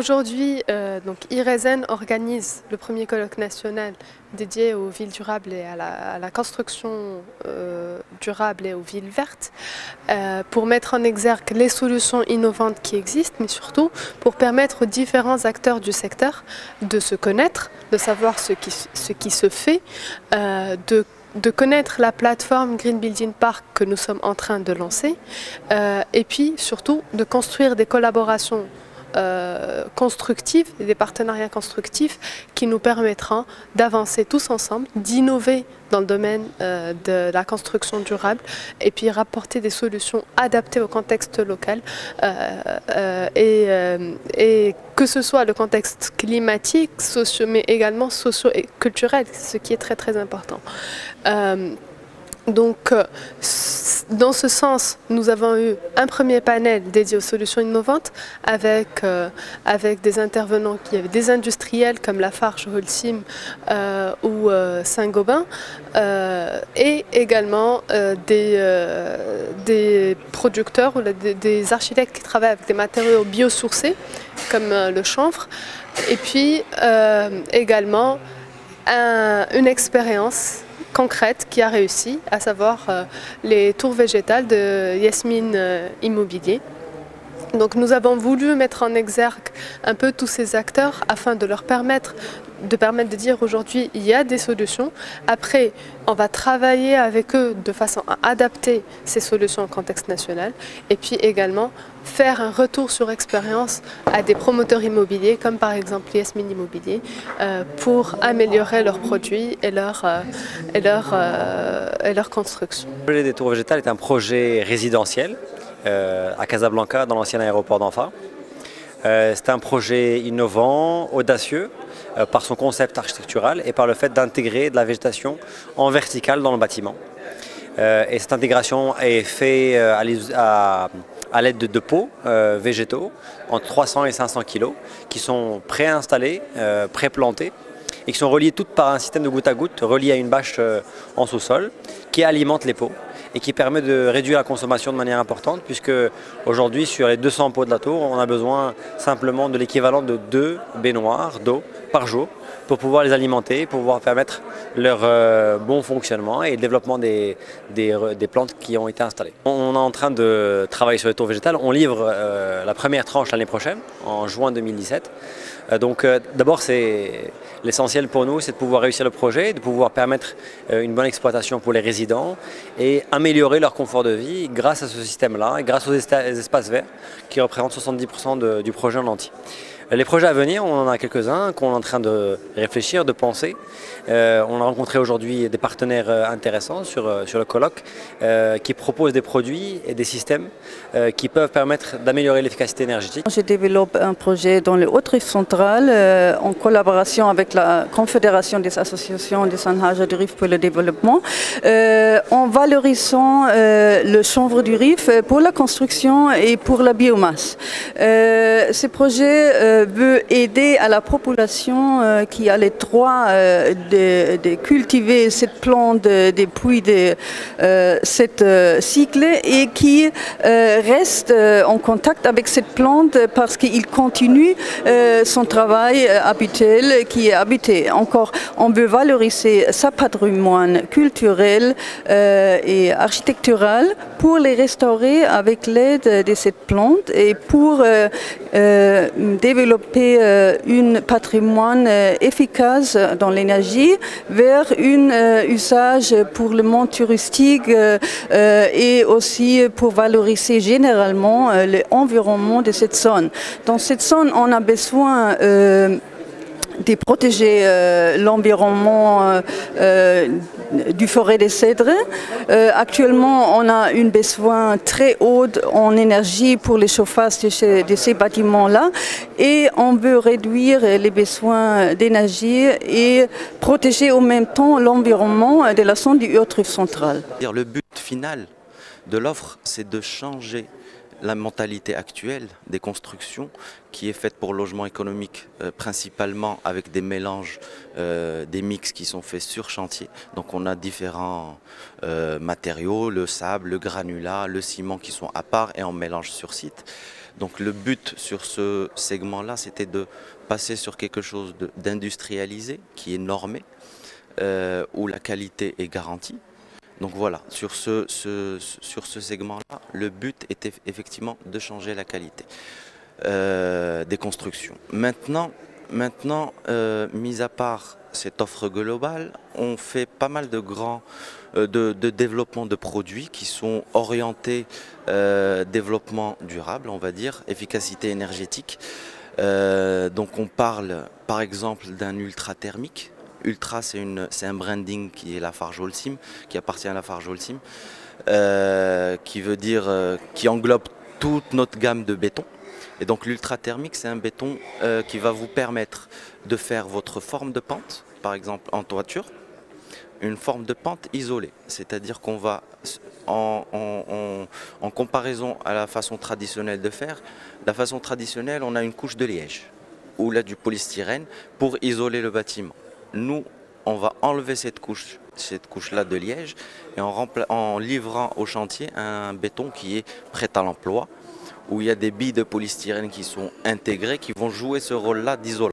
Aujourd'hui, donc IRESEN organise le premier colloque national dédié aux villes durables et à la construction durable et aux villes vertes pour mettre en exergue les solutions innovantes qui existent, mais surtout pour permettre aux différents acteurs du secteur de se connaître, de savoir ce qui se fait, de connaître la plateforme Green Building Park que nous sommes en train de lancer et puis surtout de construire des collaborations constructifs et des partenariats constructifs qui nous permettront d'avancer tous ensemble, d'innover dans le domaine de la construction durable et puis rapporter des solutions adaptées au contexte local et que ce soit le contexte climatique, mais également socio et culturel, ce qui est très très important. Donc, dans ce sens, nous avons eu un premier panel dédié aux solutions innovantes avec des intervenants qui avaient des industriels comme Lafarge, Holcim ou Saint-Gobain et également des producteurs ou des architectes qui travaillent avec des matériaux biosourcés comme le chanvre et puis également une expérience concrète qui a réussi, à savoir les tours végétales de Yasmine Immobilier. Donc nous avons voulu mettre en exergue un peu tous ces acteurs afin de leur permettre de dire aujourd'hui il y a des solutions. Après, on va travailler avec eux de façon à adapter ces solutions au contexte national et puis également faire un retour sur expérience à des promoteurs immobiliers comme par exemple Yasmine Immobilier pour améliorer leurs produits et leur construction. Le projet des tours végétales est un projet résidentiel à Casablanca dans l'ancien aéroport d'Anfa. C'est un projet innovant, audacieux par son concept architectural et par le fait d'intégrer de la végétation en verticale dans le bâtiment. Et cette intégration est faite à l'aide de pots végétaux entre 300 et 500 kg qui sont préinstallés, pré-plantés et qui sont reliés toutes par un système de goutte à goutte relié à une bâche en sous-sol qui alimente les pots et qui permet de réduire la consommation de manière importante puisque aujourd'hui sur les 200 pots de la tour on a besoin simplement de l'équivalent de 2 baignoires d'eau par jour pour pouvoir les alimenter, pour pouvoir permettre leur bon fonctionnement et le développement des plantes qui ont été installées. On est en train de travailler sur les tours végétales, on livre la première tranche l'année prochaine, en juin 2017. Donc d'abord l'essentiel pour nous c'est de pouvoir réussir le projet, de pouvoir permettre une bonne exploitation pour les résidents et améliorer leur confort de vie grâce à ce système-là et grâce aux espaces verts qui représentent 70% du projet en entier. Les projets à venir, on en a quelques-uns qu'on est en train de réfléchir, de penser. On a rencontré aujourd'hui des partenaires intéressants sur le colloque qui proposent des produits et des systèmes qui peuvent permettre d'améliorer l'efficacité énergétique. Je développe un projet dans le Haut-Rif central en collaboration avec la Confédération des associations des Sanhaja du Rif pour le développement en valorisant le chanvre du Rif pour la construction et pour la biomasse. Ce projet veut aider à la population qui a les droits de cultiver cette plante depuis cette cycle et qui reste en contact avec cette plante parce qu'il continue son travail habituel qui est habité. Encore, on veut valoriser sa patrimoine culturel et architectural pour les restaurer avec l'aide de cette plante et pour développer un patrimoine efficace dans l'énergie vers un usage pour le monde touristique et aussi pour valoriser généralement l'environnement de cette zone. Dans cette zone, on a besoin de protéger l'environnement du forêt des cèdres. Actuellement, on a un besoin très haut en énergie pour le chauffage de ces bâtiments-là et on veut réduire les besoins d'énergie et protéger en même temps l'environnement de la zone du Haut-Rif central. Le but final de l'offre, c'est de changer la mentalité actuelle des constructions qui est faite pour logement économique principalement avec des mélanges, des mix qui sont faits sur chantier. Donc on a différents matériaux, le sable, le granulat, le ciment qui sont à part et en mélange sur site. Donc le but sur ce segment-là, c'était de passer sur quelque chose d'industrialisé, qui est normé, où la qualité est garantie. Donc voilà, sur ce segment-là, le but était effectivement de changer la qualité des constructions. Maintenant, mis à part cette offre globale, on fait pas mal de de développement de produits qui sont orientés développement durable, on va dire, efficacité énergétique. Donc on parle par exemple d'un ultra thermique. Ultra, c'est un branding qui est Lafarge Holcim, qui appartient à Lafarge Holcim, qui veut dire, qui englobe toute notre gamme de béton. Et donc l'ultra thermique, c'est un béton qui va vous permettre de faire votre forme de pente, par exemple en toiture, une forme de pente isolée. C'est-à-dire qu'on va, en comparaison à la façon traditionnelle de faire, la façon traditionnelle, on a une couche de liège ou là du polystyrène pour isoler le bâtiment. Nous, on va enlever cette couche-là de liège et en livrant au chantier un béton qui est prêt à l'emploi, où il y a des billes de polystyrène qui sont intégrées, qui vont jouer ce rôle-là d'isolant.